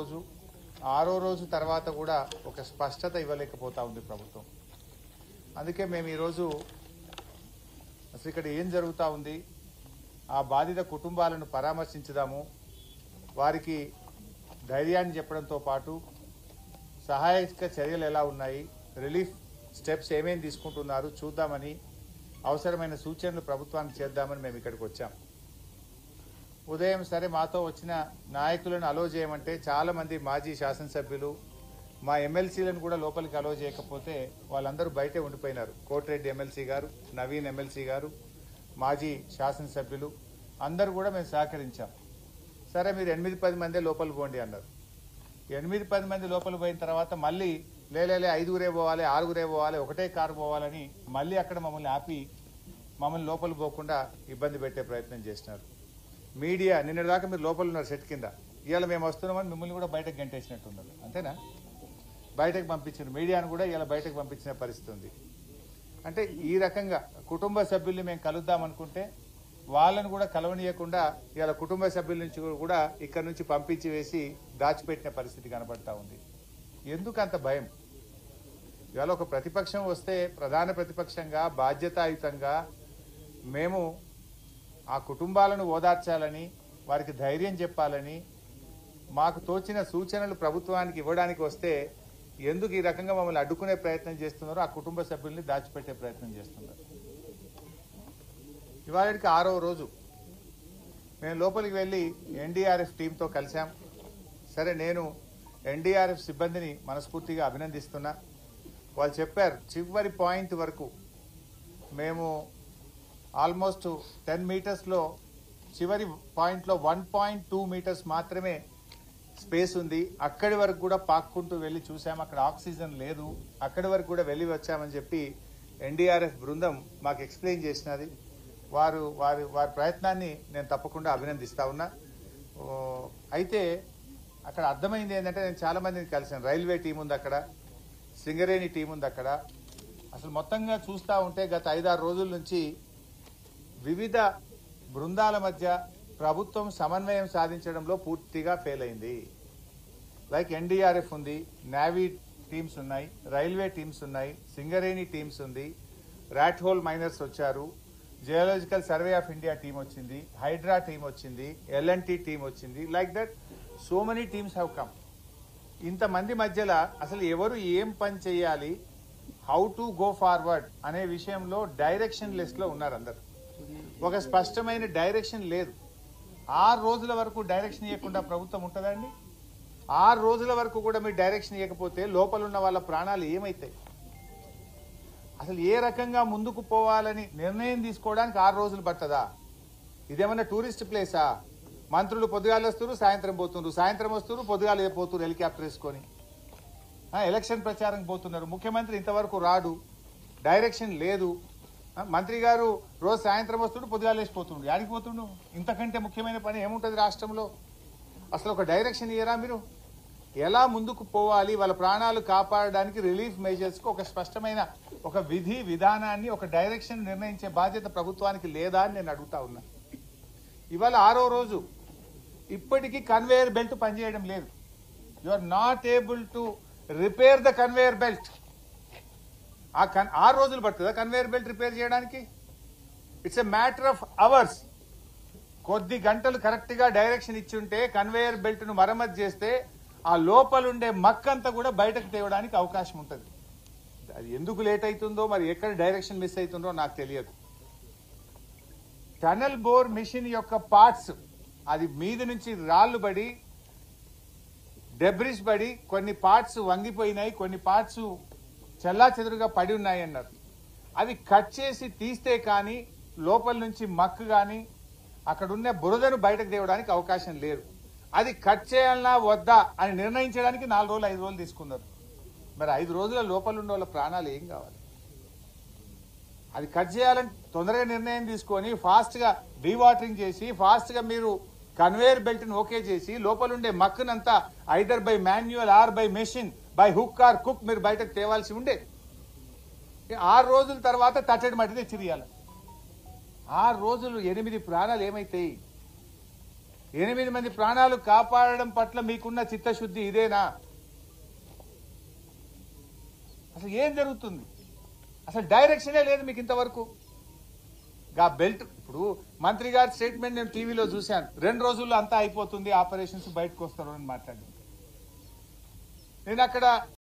రోజు 6వ రోజు తర్వాత కూడా ఒక స్పష్టత ఇవ్వలేకపోతా ఉంది ప్రభుత్వం. అందుకే మేము ఈరోజు అసలు ఇక్కడ ఏం జరుగుతూ ఉంది, ఆ బాధిత కుటుంబాలను పరామర్శించుదాము, వారికి ధైర్యాన్ని చెప్పడంతో పాటు సహాయక చర్యలు ఎలా ఉన్నాయి, రిలీఫ్ స్టెప్స్ ఏమేమి తీసుకుంటున్నారు చూద్దామని, అవసరమైన సూచనలు ప్రభుత్వానికి చేద్దామని మేము ఇక్కడికి వచ్చాం. ఉదయం సరే మాతో వచ్చిన నాయకులను అలో చేయమంటే చాలామంది మాజీ శాసనసభ్యులు, మా ఎమ్మెల్సీలను కూడా లోపలికి అలో చేయకపోతే వాళ్ళందరూ బయటే ఉండిపోయినారు. కోటిరెడ్డి ఎమ్మెల్సీ గారు, నవీన్ ఎమ్మెల్సీ గారు, మాజీ శాసనసభ్యులు అందరూ కూడా మేము సహకరించాం. సరే మీరు 8-10 మందే లోపలికి పోండి అన్నారు. 8-10 మంది లోపలికి పోయిన తర్వాత మళ్ళీ లేలే 5గురే పోవాలి, 6గురే పోవాలి, ఒకటే కారు పోవాలని మళ్ళీ అక్కడ మమ్మల్ని ఆపి మమ్మల్ని లోపలికి పోకుండా ఇబ్బంది పెట్టే ప్రయత్నం చేసినారు. మీడియా నిన్నటిదాకా మీరు లోపల ఉన్నారు సెట్ కింద, ఇవాళ మేము వస్తున్నామని మిమ్మల్ని కూడా బయటకు గంటేసినట్టు ఉన్నారు. అంతేనా? బయటకు పంపించిన మీడియాను కూడా ఇలా బయటకు పంపించిన పరిస్థితి ఉంది. అంటే ఈ రకంగా కుటుంబ సభ్యుల్ని మేము కలుద్దామనుకుంటే వాళ్ళను కూడా కలవనీయకుండా ఇలా కుటుంబ సభ్యుల నుంచి కూడా ఇక్కడ నుంచి పంపించి వేసి దాచిపెట్టిన పరిస్థితి కనబడతా ఉంది. ఎందుకు అంత భయం? ఇవాళ ఒక ప్రతిపక్షం వస్తే ప్రధాన ప్రతిపక్షంగా బాధ్యతాయుతంగా మేము ఆ కుటుంబాలను ఓదార్చాలని, వారికి ధైర్యం చెప్పాలని, మాకు తోచిన సూచనలు ప్రభుత్వానికి ఇవ్వడానికి వస్తే ఎందుకు ఈ రకంగా మమ్మల్ని అడ్డుకునే ప్రయత్నం చేస్తున్నారో ఆ కుటుంబ సభ్యుల్ని దాచిపెట్టే ప్రయత్నం చేస్తున్నారు. ఇవాళకి 6వ రోజు మేము లోపలికి వెళ్ళి ఎన్డీఆర్ఎఫ్ టీంతో కలిసాం. సరే నేను ఎన్డీఆర్ఎఫ్ సిబ్బందిని మనస్ఫూర్తిగా అభినందిస్తున్నా. వాళ్ళు చెప్పారు చివరి పాయింట్ వరకు మేము ఆల్మోస్ట్ 10 మీటర్స్లో చివరి పాయింట్లో 1.2 మీటర్స్ మాత్రమే స్పేస్ ఉంది. అక్కడి వరకు కూడా పాక్కుంటూ వెళ్ళి చూసాం, అక్కడ ఆక్సిజన్ లేదు, అక్కడి వరకు కూడా వెళ్ళి వచ్చామని చెప్పి ఎన్డీఆర్ఎఫ్ బృందం మాకు ఎక్స్ప్లెయిన్ చేసినది. వారి ప్రయత్నాన్ని నేను తప్పకుండా అభినందిస్తా ఉన్నా. అయితే అక్కడ అర్థమైంది ఏంటంటే, నేను చాలా మందిని కలిసాను. రైల్వే టీం ఉంది అక్కడ, సింగరేణి టీం ఉంది అక్కడ. అసలు మొత్తంగా చూస్తూ ఉంటే గత 5-6 రోజుల నుంచి వివిధ బృందాల మధ్య ప్రభుత్వం సమన్వయం సాధించడంలో పూర్తిగా ఫెయిల్ అయింది. లైక్ ఎన్డీఆర్ఎఫ్ ఉంది, నేవీ టీమ్స్ ఉన్నాయి, రైల్వే టీమ్స్ ఉన్నాయి, సింగరేణి టీమ్స్ ఉంది, ర్యాట్ హోల్ మైనర్స్ వచ్చారు, geological survey of India team వచ్చింది, హైడ్రా టీం వచ్చింది, ఎల్ఎన్టీ టీం వచ్చింది. Like that so many teams have come. ఇంతమంది మధ్యలో అసలు ఎవరు ఏం పని చేయాలి, హౌ టు గో ఫార్వర్డ్ అనే విషయంలో డైరెక్షన్ లెస్ లో ఉన్నారు అందరు. ఒక స్పష్టమైన డైరెక్షన్ లేదు. 6 రోజుల వరకు డైరెక్షన్ ఇవ్వకుండా ప్రభుత్వం ఉంటుందండి? 6 రోజుల వరకు కూడా మీరు డైరెక్షన్ ఇవ్వకపోతే లోపల ఉన్న వాళ్ళ ప్రాణాలు ఏమైతాయి? అసలు ఏ రకంగా ముందుకు పోవాలని నిర్ణయం తీసుకోవడానికి 6 రోజులు పట్టదా? ఇదేమన్నా టూరిస్ట్ ప్లేసా? మంత్రులు పొద్దుగాలు వస్తారు, సాయంత్రం పోతున్నారు, సాయంత్రం వస్తారు, పొద్దుగాలు పోతున్నారు హెలికాప్టర్ వేసుకొని. ఎలక్షన్ ప్రచారం పోతున్నారు. ముఖ్యమంత్రి ఇంతవరకు రాడు, డైరెక్షన్ లేదు. మంత్రి గారు రోజు సాయంత్రం వస్తుండు, పొద్దుగాలు వేసిపోతుండు. యాడికి పోతుండు? ఇంతకంటే ముఖ్యమైన పని ఏముంటుంది రాష్ట్రంలో? అసలు ఒక డైరెక్షన్ ఇయ్యరా మీరు? ఎలా ముందుకు పోవాలి, వాళ్ళ ప్రాణాలు కాపాడడానికి రిలీఫ్ మెజర్స్కి ఒక స్పష్టమైన ఒక విధి విధానాన్ని, ఒక డైరెక్షన్ నిర్ణయించే బాధ్యత ప్రభుత్వానికి లేదా అని నేను అడుగుతా ఉన్నా. ఇవాళ 6వ రోజు ఇప్పటికీ కన్వేయర్ బెల్ట్ పనిచేయడం లేదు. You are not able to repair the conveyor belt. 6 రోజులు పడుతుందా కన్వేయర్ బెల్ట్ రిపేర్ చేయడానికి? It's a matter of hours. కొద్ది గంటలు కరెక్ట్ గా డైరెక్షన్ ఇచ్చి ఉంటే కన్వేయర్ బెల్ట్ ను మరమ్మతు చేస్తే ఆ లోపలుండే మక్కంతా కూడా బయటకు తేవడానికి అవకాశం ఉంటుంది. అది ఎందుకు లేట్ అవుతుందో, మరి ఎక్కడ డైరెక్షన్ మిస్ అవుతుందో నాకు తెలియదు. టనల్ బోర్ మిషన్ యొక్క పార్ట్స్, అది మీద నుంచి రాళ్లు పడి డెబ్రిస్ పడి కొన్ని పార్ట్స్ వంగిపోయినాయి, కొన్ని పార్ట్స్ చెల్లా చెదురుగా పడి ఉన్నాయి అన్నారు. అవి కట్ చేసి తీస్తే కానీ లోపల నుంచి మక్కు కానీ అక్కడ ఉన్న బురదను బయటకు తేవడానికి అవకాశం లేదు. అది కట్ చేయాలన్నా వద్దా అని నిర్ణయించడానికి 4 రోజులు 5 రోజులు తీసుకున్నారు. మరి 5 రోజుల లోపల ఉన్న వాళ్ళ ప్రాణాలు ఏం కావాలి? అది కట్ చేయాలని తొందరగా నిర్ణయం తీసుకొని ఫాస్ట్ గా డీవాటరింగ్ చేసి ఫాస్ట్ గా మీరు కన్వేయర్ బెల్ట్ ని ఓకే చేసి లోపలుండే మక్కునంతా either by manual or by machine by hook or కుక్ మీరు బయటకు తేవాల్సి ఉండే. 6 రోజుల తర్వాత తట్టడి మట్టి తెచ్చిరియాలి. 6 రోజులు 8 ప్రాణాలు ఏమైతాయి? 8 మంది ప్రాణాలు కాపాడడం పట్ల మీకున్న చిత్తశుద్ధి ఇదేనా? అసలు ఏం జరుగుతుంది? అసలు డైరెక్షనే లేదు మీకు ఇంతవరకు. గా బెల్ట్ ఇప్పుడు మంత్రి గారి స్టేట్మెంట్ నేను టీవీలో చూశాను, 2 రోజుల్లో అంతా అయిపోతుంది, ఆపరేషన్స్ బయటకు వస్తారు అని మాట్లాడారు. నేను అక్కడ